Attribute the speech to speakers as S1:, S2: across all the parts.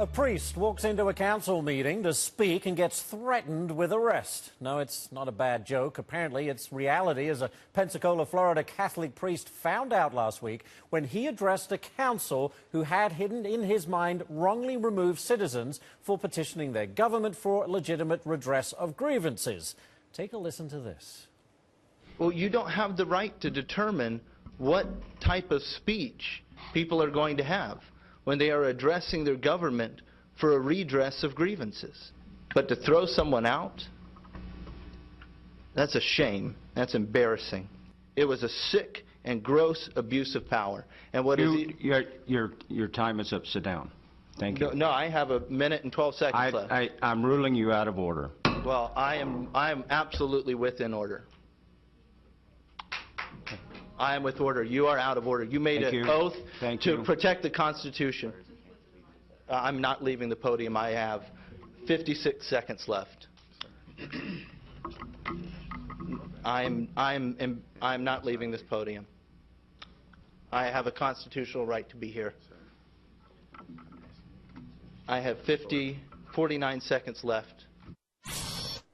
S1: A priest walks into a council meeting to speak and gets threatened with arrest. No, it's not a bad joke. Apparently, it's reality, as a Pensacola, Florida Catholic priest found out last week when he addressed a council who had hidden in his mind wrongly removed citizens for petitioning their government for legitimate redress of grievances. Take a listen to this.
S2: Well, you don't have the right to determine what type of speech people are going to have when they are addressing their government for a redress of grievances. But to throw someone out, that's a shame. That's embarrassing. It was a sick and gross abuse of power. And what is
S3: your time is up. Sit down. Thank you.
S2: No, I have a minute and 12 seconds left.
S3: I'm ruling you out of order.
S2: Well, I am absolutely within order. I am with order. You are out of order. You made an oath to protect the Constitution. I'm not leaving the podium. I have 56 seconds left. I'm not leaving this podium. I have a constitutional right to be here. I have 49 seconds left.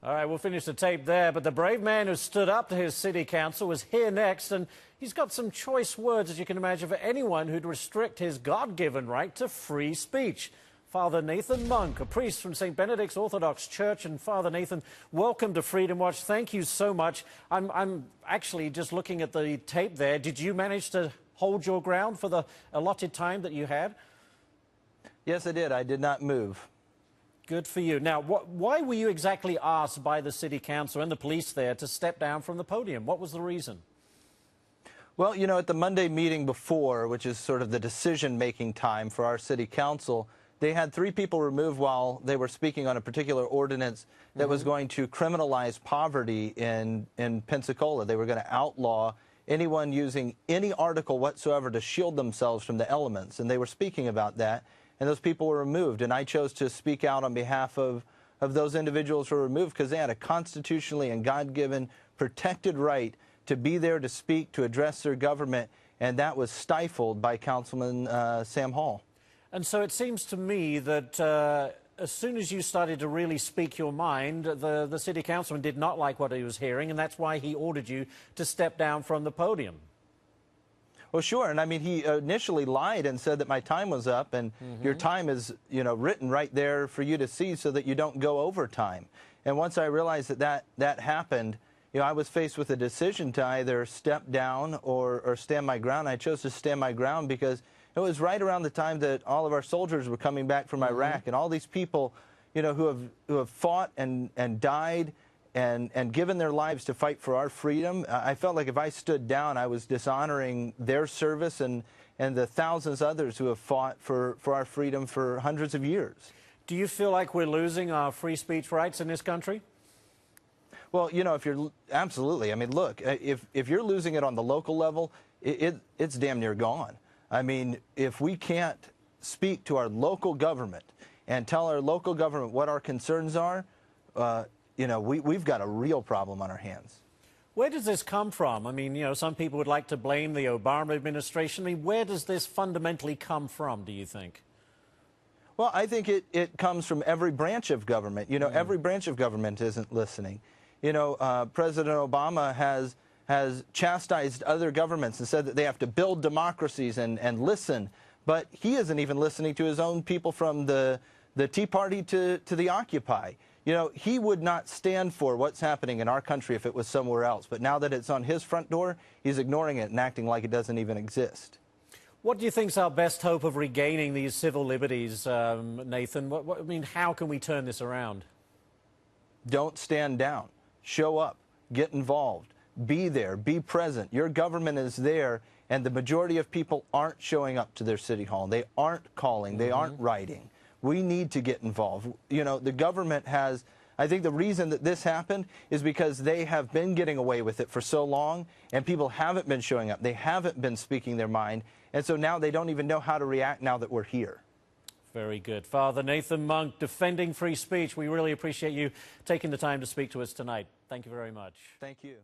S1: All right, we'll finish the tape there, but the brave man who stood up to his city council is here next, and he's got some choice words, as you can imagine, for anyone who'd restrict his God-given right to free speech. Father Nathan Monk, a priest from St. Benedict's Orthodox Church. And Father Nathan, welcome to Freedom Watch. Thank you so much. I'm actually just looking at the tape there. Did you manage to hold your ground for the allotted time that you had?
S4: Yes, I did. I did not move.
S1: Good for you. Now, why were you exactly asked by the city council and the police there to step down from the podium? What was the reason?
S4: Well, you know, at the Monday meeting before, which is sort of the decision-making time for our city council, they had 3 people removed while they were speaking on a particular ordinance that was going to criminalize poverty in Pensacola. They were going to outlaw anyone using any article whatsoever to shield themselves from the elements, and they were speaking about that. And those people were removed, and I chose to speak out on behalf of those individuals who were removed because they had a constitutionally and God-given protected right to be there to speak, to address their government, and that was stifled by Councilman Sam Hall.
S1: And so it seems to me that as soon as you started to really speak your mind, the city councilman did not like what he was hearing, and that's why he ordered you to step down from the podium.
S4: Well, sure, and I mean, he initially lied and said that my time was up, and your time is, you know, written right there for you to see so that you don't go over time. And once I realized that happened, you know, I was faced with a decision to either step down or stand my ground. I chose to stand my ground because it was right around the time that all of our soldiers were coming back from Iraq, and all these people, you know, who have fought and died and given their lives to fight for our freedom. I felt like if I stood down, I was dishonoring their service and the thousands others who have fought for our freedom for hundreds of years.
S1: Do you feel like we're losing our free speech rights in this country?
S4: Well, you know, absolutely. I mean, look, if you're losing it on the local level, it's damn near gone. I mean, if we can't speak to our local government and tell our local government what our concerns are, you know, we've got a real problem on our hands.
S1: Where does this come from? I mean, you know, some people would like to blame the Obama administration. I mean, where does this fundamentally come from, do you think?
S4: Well, I think it comes from every branch of government. You know, every branch of government isn't listening. You know, President Obama has chastised other governments and said that they have to build democracies and listen, but he isn't even listening to his own people from the Tea Party to the Occupy. You know, he would not stand for what's happening in our country if it was somewhere else. But now that it's on his front door, he's ignoring it and acting like it doesn't even exist.
S1: What do you think is our best hope of regaining these civil liberties, Nathan? I mean, how can we turn this around?
S4: Don't stand down. Show up. Get involved. Be there. Be present. Your government is there, and the majority of people aren't showing up to their city hall. They aren't calling. They aren't writing. We need to get involved. You know, the government has, I think the reason that this happened is because they have been getting away with it for so long, and people haven't been showing up. They haven't been speaking their mind, and so now they don't even know how to react now that we're here.
S1: Very good. Father Nathan Monk, defending free speech. We really appreciate you taking the time to speak to us tonight. Thank you very much.
S4: Thank you.